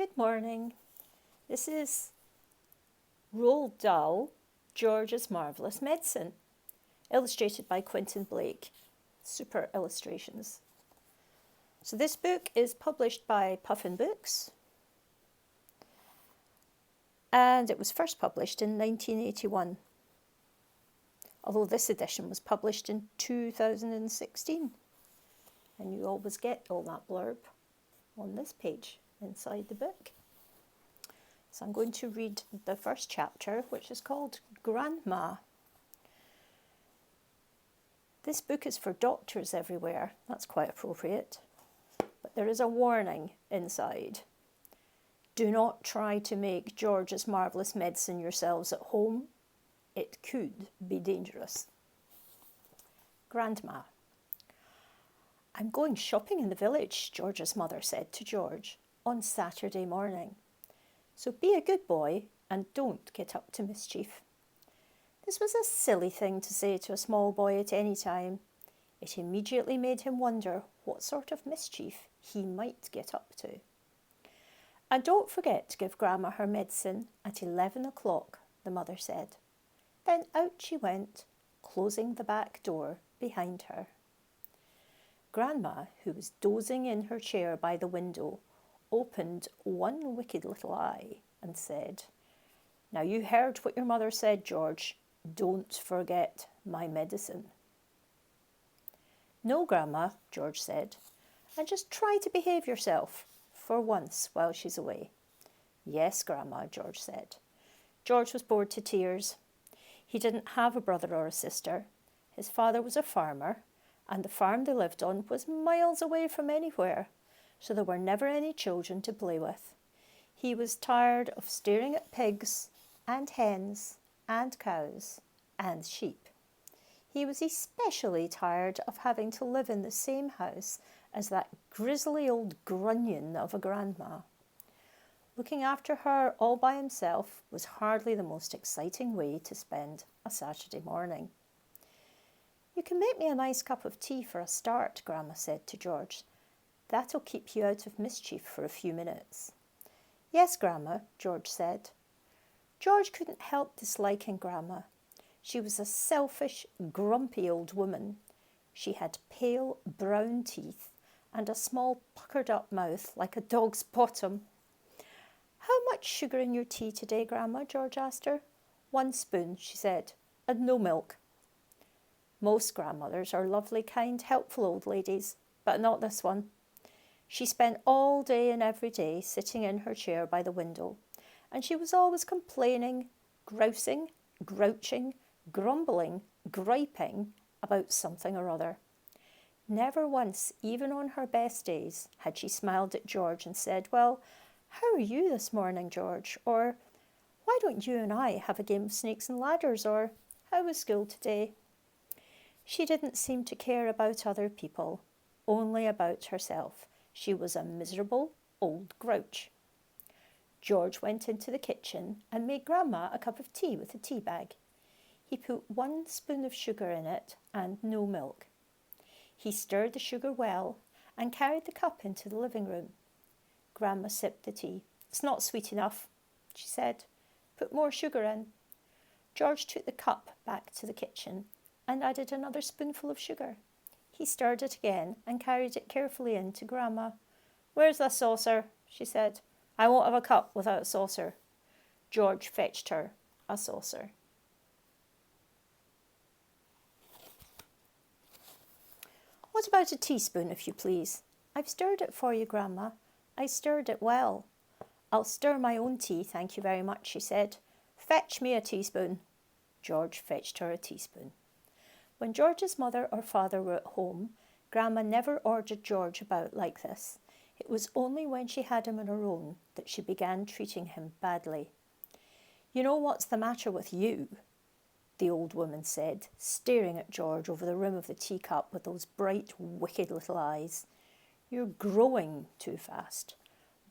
Good morning. This is Roald Dahl, George's Marvellous Medicine, illustrated by Quentin Blake. Super illustrations. So this book is published by Puffin Books, and it was first published in 1981, although this edition was published in 2016. And you always get all that blurb on this page inside the book. So I'm going to read the first chapter, which is called Grandma. This book is for doctors everywhere. That's quite appropriate. But there is a warning inside. Do not try to make George's Marvellous Medicine yourselves at home. It could be dangerous. Grandma. I'm going shopping in the village, George's mother said to George on Saturday morning. So be a good boy and don't get up to mischief. This was a silly thing to say to a small boy at any time. It immediately made him wonder what sort of mischief he might get up to. And don't forget to give Grandma her medicine at 11 o'clock, the mother said. Then out she went, closing the back door behind her. Grandma, who was dozing in her chair by the window, opened one wicked little eye and said, Now you heard what your mother said, George. Don't forget my medicine. No, Grandma, George said, and just try to behave yourself for once while she's away. Yes, Grandma, George said. George was bored to tears. He didn't have a brother or a sister. His father was a farmer, and the farm they lived on was miles away from anywhere, so there were never any children to play with. He was tired of staring at pigs and hens and cows and sheep. He was especially tired of having to live in the same house as that grizzly old grunion of a grandma. Looking after her all by himself was hardly the most exciting way to spend a Saturday morning. You can make me a nice cup of tea for a start, Grandma said to George. That'll keep you out of mischief for a few minutes. Yes, Grandma, George said. George couldn't help disliking Grandma. She was a selfish, grumpy old woman. She had pale brown teeth and a small puckered-up mouth like a dog's bottom. How much sugar in your tea today, Grandma? George asked her. 1 spoon, she said, and no milk. Most grandmothers are lovely, kind, helpful old ladies, but not this one. She spent all day and every day sitting in her chair by the window, and she was always complaining, grousing, grouching, grumbling, griping about something or other. Never once, even on her best days, had she smiled at George and said, Well, how are you this morning, George? Or, why don't you and I have a game of snakes and ladders? Or, how was school today? She didn't seem to care about other people, only about herself. She was a miserable old grouch. George went into the kitchen and made Grandma a cup of tea with a tea bag. He put 1 spoon of sugar in it and no milk. He stirred the sugar well and carried the cup into the living room. Grandma sipped the tea. It's not sweet enough, she said. Put more sugar in. George took the cup back to the kitchen and added another spoonful of sugar. He stirred it again and carried it carefully in to Grandma. Where's the saucer? She said. I won't have a cup without a saucer. George fetched her a saucer. What about a teaspoon, if you please? I've stirred it for you, Grandma. I stirred it well. I'll stir my own tea, thank you very much, she said. Fetch me a teaspoon. George fetched her a teaspoon. When George's mother or father were at home, Grandma never ordered George about like this. It was only when she had him on her own that she began treating him badly. You know what's the matter with you? The old woman said, staring at George over the rim of the teacup with those bright, wicked little eyes. You're growing too fast.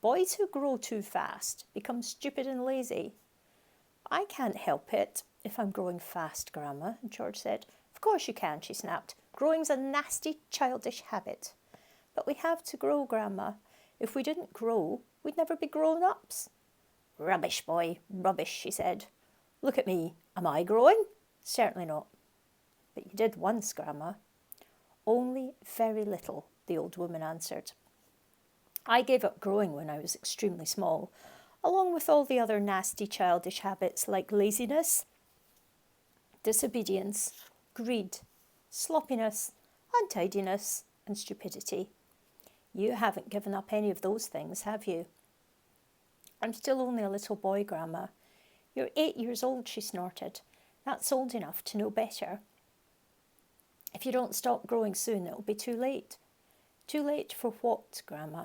Boys who grow too fast become stupid and lazy. I can't help it if I'm growing fast, Grandma, George said. Of course you can, she snapped. Growing's a nasty, childish habit. But we have to grow, Grandma. If we didn't grow, we'd never be grown-ups. Rubbish, boy, rubbish, she said. Look at me. Am I growing? Certainly not. But you did once, Grandma. Only very little, the old woman answered. I gave up growing when I was extremely small, along with all the other nasty childish habits like laziness, disobedience, greed, sloppiness, untidiness, and stupidity. You haven't given up any of those things, have you? I'm still only a little boy, Grandma. You're 8 years old, she snorted. That's old enough to know better. If you don't stop growing soon, it'll be too late. Too late for what, Grandma?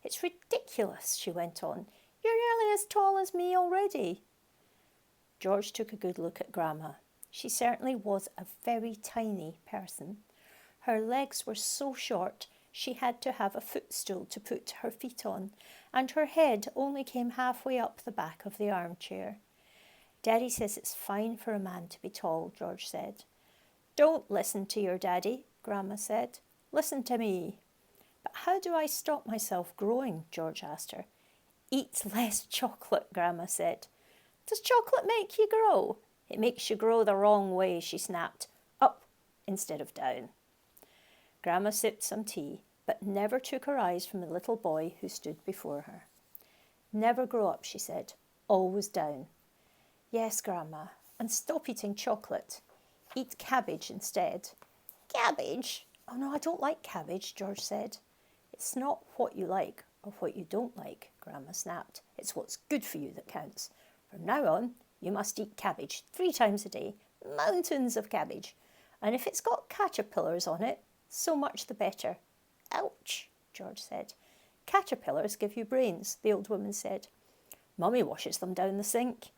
It's ridiculous, she went on. You're nearly as tall as me already. George took a good look at Grandma. She certainly was a very tiny person. Her legs were so short she had to have a footstool to put her feet on, and her head only came halfway up the back of the armchair. Daddy says it's fine for a man to be tall, George said. Don't listen to your daddy, Grandma said. Listen to me. But how do I stop myself growing? George asked her. Eat less chocolate, Grandma said. Does chocolate make you grow? It makes you grow the wrong way, she snapped. Up instead of down. Grandma sipped some tea, but never took her eyes from the little boy who stood before her. Never grow up, she said. Always down. Yes, Grandma, and stop eating chocolate. Eat cabbage instead. Cabbage? Oh no, I don't like cabbage, George said. It's not what you like or what you don't like, Grandma snapped. It's what's good for you that counts. From now on, you must eat cabbage 3 times a day. Mountains of cabbage. And if it's got caterpillars on it, so much the better. Ouch, George said. Caterpillars give you brains, the old woman said. Mummy washes them down the sink.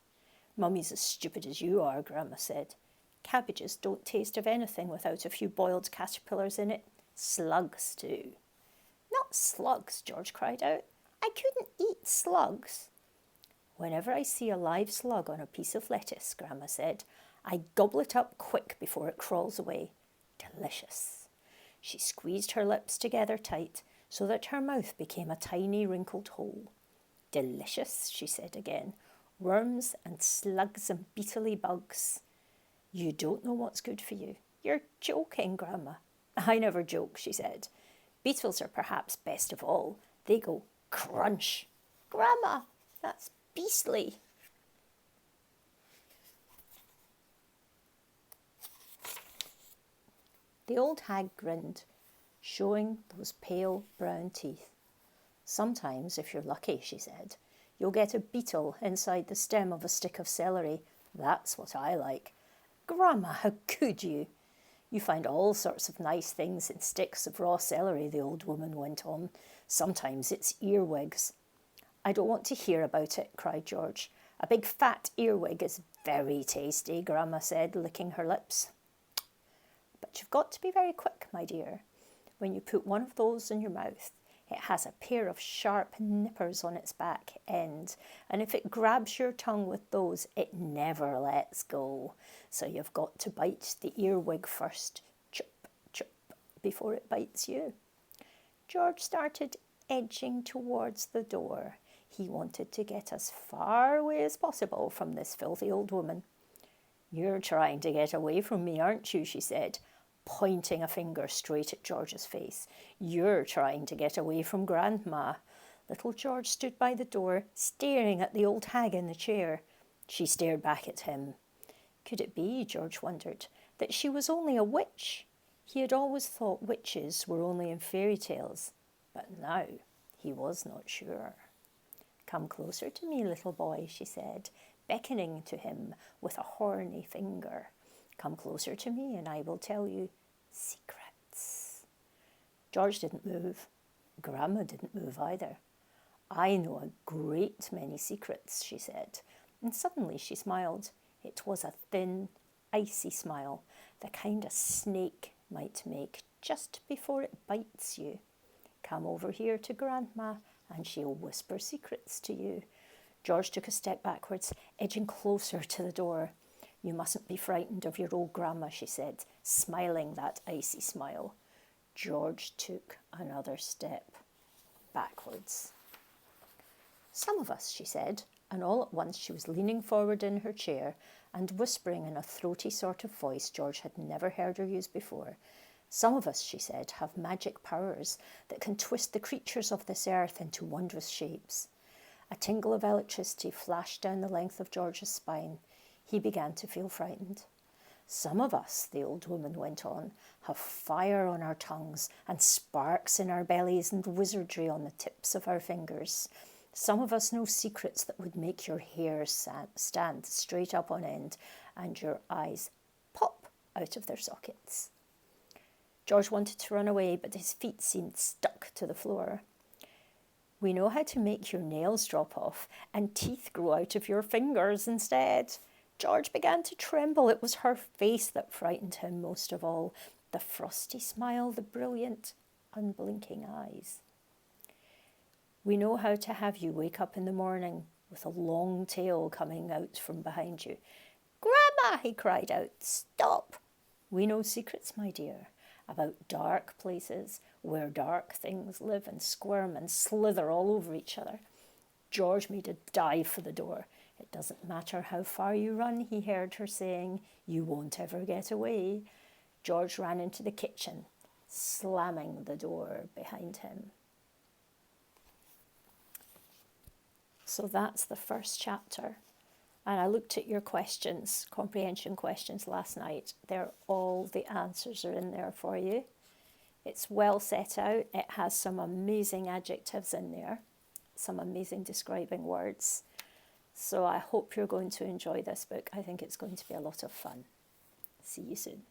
Mummy's as stupid as you are, Grandma said. Cabbages don't taste of anything without a few boiled caterpillars in it. Slugs too. Not slugs, George cried out. I couldn't eat slugs. Whenever I see a live slug on a piece of lettuce, Grandma said, I gobble it up quick before it crawls away. Delicious. She squeezed her lips together tight so that her mouth became a tiny wrinkled hole. Delicious, she said again. Worms and slugs and beetly bugs. You don't know what's good for you. You're joking, Grandma. I never joke, she said. Beetles are perhaps best of all. They go crunch. Grandma, that's beastly. The old hag grinned, showing those pale brown teeth. Sometimes, if you're lucky, she said, you'll get a beetle inside the stem of a stick of celery. That's what I like. Grandma, how could you? You find all sorts of nice things in sticks of raw celery, the old woman went on. Sometimes it's earwigs. I don't want to hear about it, cried George. A big fat earwig is very tasty, Grandma said, licking her lips. But you've got to be very quick, my dear. When you put one of those in your mouth, it has a pair of sharp nippers on its back end, and if it grabs your tongue with those, it never lets go. So you've got to bite the earwig first, chop, chop, before it bites you. George started edging towards the door. He wanted to get as far away as possible from this filthy old woman. You're trying to get away from me, aren't you? She said, pointing a finger straight at George's face. You're trying to get away from Grandma. Little George stood by the door, staring at the old hag in the chair. She stared back at him. Could it be, George wondered, that she was only a witch? He had always thought witches were only in fairy tales, but now he was not sure. Come closer to me, little boy, she said, beckoning to him with a horny finger. Come closer to me and I will tell you secrets. George didn't move. Grandma didn't move either. I know a great many secrets, she said, and suddenly she smiled. It was a thin, icy smile, the kind a snake might make just before it bites you. Come over here to Grandma and she'll whisper secrets to you. George took a step backwards, edging closer to the door. You mustn't be frightened of your old Grandma, she said, smiling that icy smile. George took another step. backwards. Some of us, she said, and all at once she was leaning forward in her chair and whispering in a throaty sort of voice George had never heard her use before. Some of us, she said, have magic powers that can twist the creatures of this earth into wondrous shapes. A tingle of electricity flashed down the length of George's spine. He began to feel frightened. Some of us, the old woman went on, have fire on our tongues and sparks in our bellies and wizardry on the tips of our fingers. Some of us know secrets that would make your hair stand straight up on end and your eyes pop out of their sockets. George wanted to run away, but his feet seemed stuck to the floor. We know how to make your nails drop off and teeth grow out of your fingers instead. George began to tremble. It was her face that frightened him most of all. The frosty smile, the brilliant, unblinking eyes. We know how to have you wake up in the morning with a long tail coming out from behind you. Grandma, he cried out, stop. We know secrets, my dear, about dark places where dark things live and squirm and slither all over each other. George made a dive for the door. It doesn't matter how far you run, he heard her saying. You won't ever get away. George ran into the kitchen, slamming the door behind him. So that's the first chapter. And I looked at your questions, comprehension questions last night. All the answers are in there for you. It's well set out. It has some amazing adjectives in there, some amazing describing words. So I hope you're going to enjoy this book. I think it's going to be a lot of fun. See you soon.